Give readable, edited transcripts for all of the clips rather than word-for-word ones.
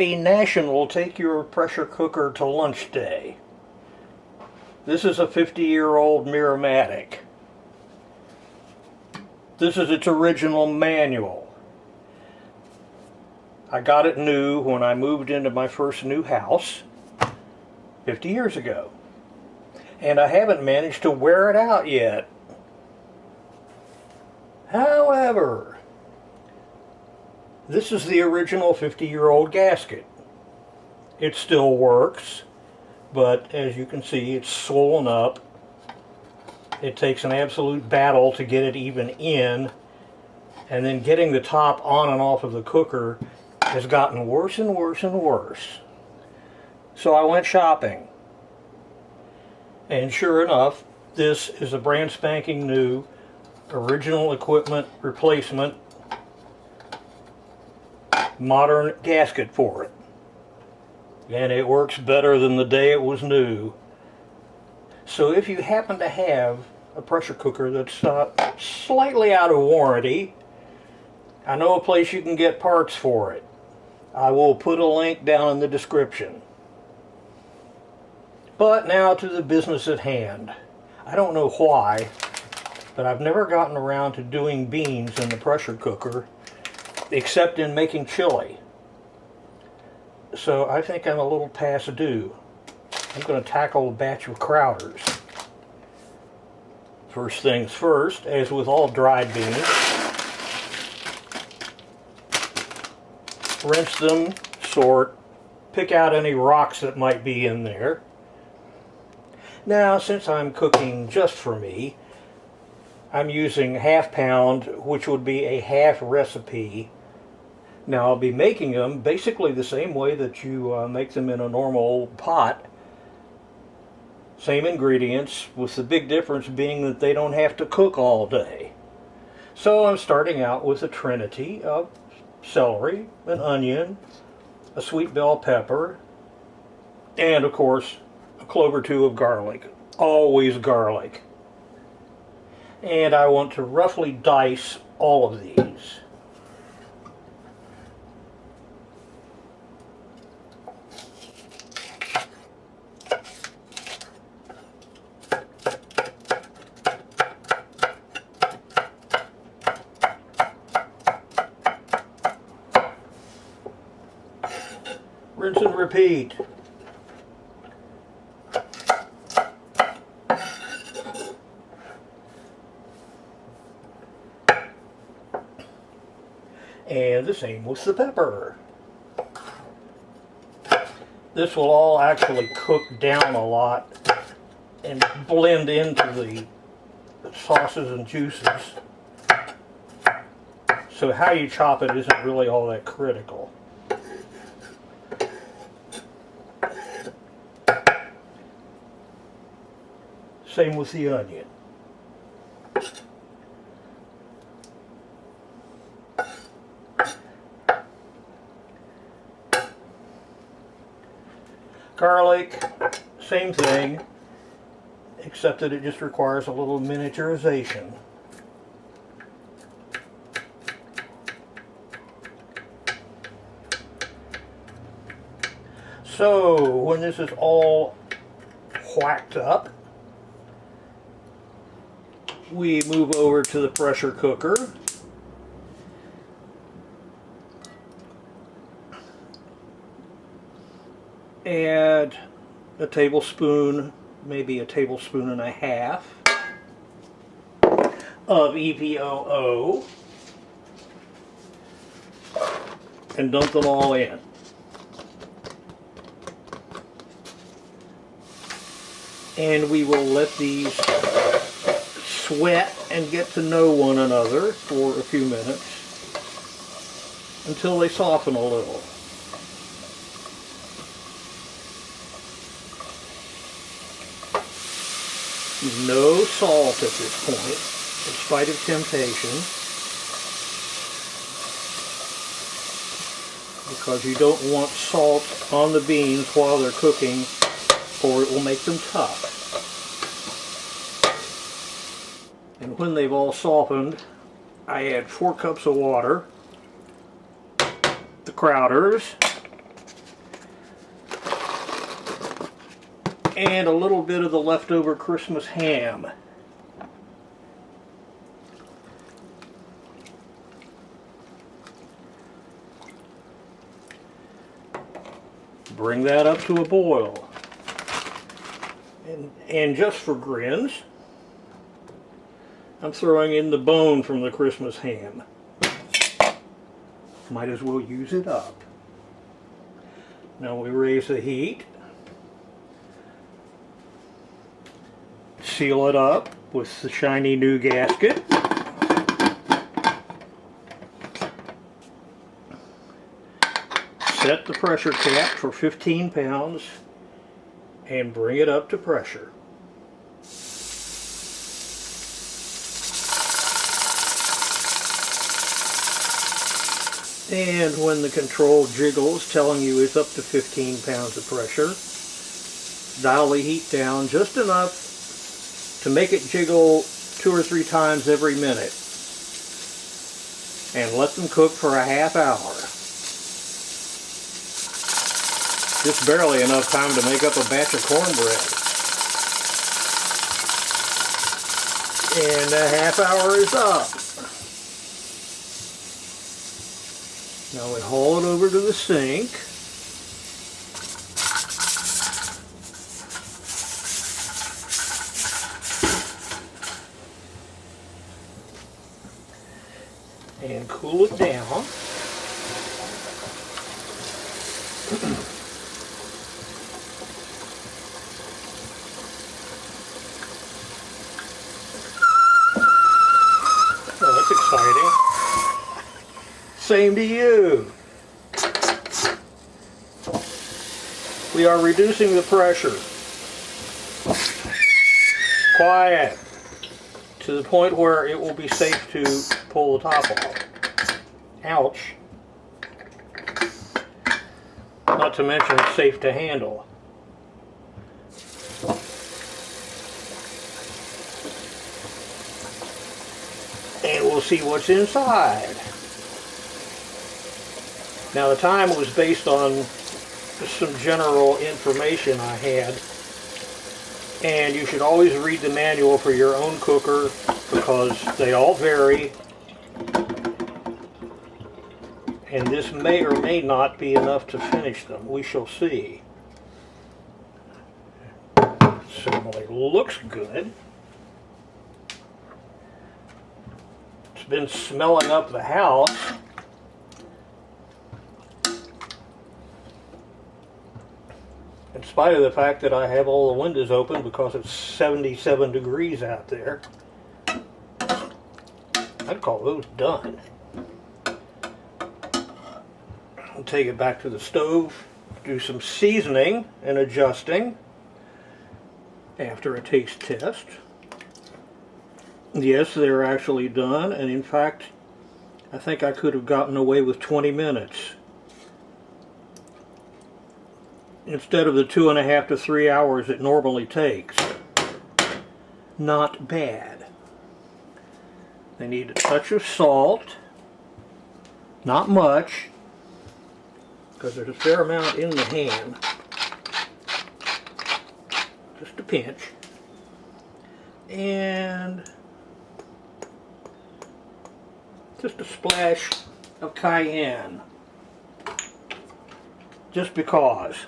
happy National Take Your Pressure Cooker to Lunch Day. This is a 50-year-old MirroMatic. This is its original manual. I got it new when I moved into my first new house 50 years ago. And I haven't managed to wear it out yet. However, this is the original 50-year-old gasket. It still works, but as you can see, it's swollen up. It takes an absolute battle to get it even in, and then getting the top on and off of the cooker has gotten worse and worse and worse. So I went shopping, and sure enough, this is a brand spanking new original equipment replacement modern gasket for it, and it works better than the day it was new. So if you happen to have a pressure cooker that's slightly out of warranty, I know a place you can get parts for it. I will put a link down in the description. But now to the business at hand. I don't know why, but I've never gotten around to doing beans in the pressure cooker except in making chili. So I think I'm a little past due. I'm going to tackle a batch of Crowders. First things first, as with all dried beans, rinse them, sort, pick out any rocks that might be in there. Now, since I'm cooking just for me, I'm using ½ pound, which would be a half recipe. Now I'll be making them basically the same way that you make them in a normal pot. Same ingredients, with the big difference being that they don't have to cook all day. So I'm starting out with a trinity of celery, an onion, a sweet bell pepper, and of course a clove or two of garlic. Always garlic. And I want to roughly dice all of these. Rinse and repeat. And the same with the pepper. This will all actually cook down a lot and blend into the sauces and juices. So how you chop it isn't really all that critical. Same with the onion. Garlic, same thing, except that it just requires a little miniaturization. So when this is all whacked up, we move over to the pressure cooker. Add a tablespoon, maybe a tablespoon and a half of EPOO, and dump them all in. And we will let these sweat and get to know one another for a few minutes until they soften a little. No salt at this point, in spite of temptation, because you don't want salt on the beans while they're cooking, or it will make them tough. And when they've all softened, I add 4 cups of water, the Crowders, and a little bit of the leftover Christmas ham. Bring that up to a boil. And just for grins, I'm throwing in the bone from the Christmas ham. Might as well use it up. Now we raise the heat. Seal it up with the shiny new gasket. Set the pressure cap for 15 pounds and bring it up to pressure. And when the control jiggles telling you it's up to 15 pounds of pressure, dial the heat down just enough to make it jiggle 2 or 3 times every minute. And let them cook for a half hour. Just barely enough time to make up a batch of cornbread. And a half hour is up. Now we haul it over to the sink. And cool it down. Well, that's exciting. Same to you. We are reducing the pressure. Quiet. To the point where it will be safe to pull the top off. Ouch. Not to mention it's safe to handle. And we'll see what's inside. Now the time was based on some general information I had. And you should always read the manual for your own cooker because they all vary. And this may or may not be enough to finish them. We shall see. Certainly looks good. It's been smelling up the house. In spite of the fact that I have all the windows open because it's 77 degrees out there. I'd call those done. I'll take it back to the stove, do some seasoning and adjusting after a taste test. Yes, they're actually done, and in fact, I think I could have gotten away with 20 minutes. Instead of the 2.5 to 3 hours it normally takes. Not bad. They need a touch of salt. Not much, because there's a fair amount in the ham. Just a pinch. And just a splash of cayenne. Just because.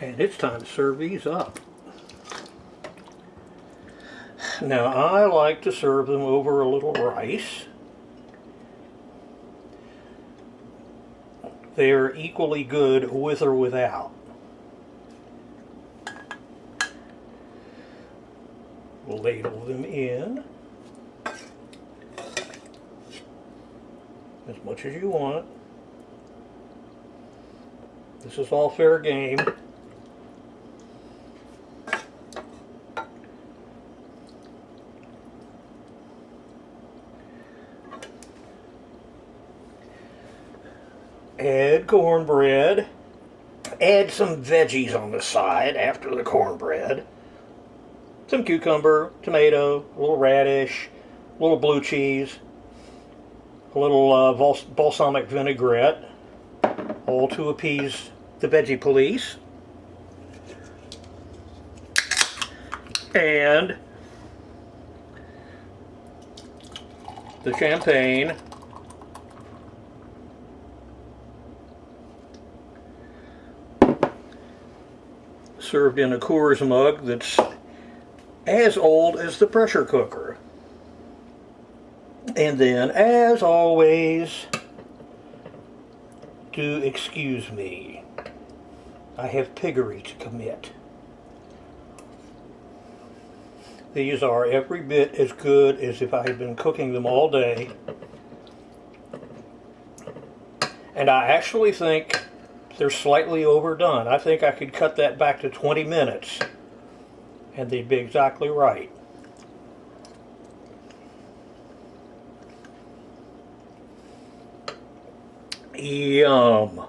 And it's time to serve these up. Now I like to serve them over a little rice. They are equally good with or without. Ladle them in as much as you want. This is all fair game. Add cornbread. Add some veggies on the side after the cornbread. Some cucumber, tomato, a little radish, a little blue cheese, a little balsamic vinaigrette, all to appease the Veggie Police, and the champagne, served in a Coors mug that's as old as the pressure cooker. And then, as always, do excuse me, I have piggery to commit. These are every bit as good as if I had been cooking them all day. And I actually think they're slightly overdone. I think I could cut that back to 20 minutes and they'd be exactly right. Yum.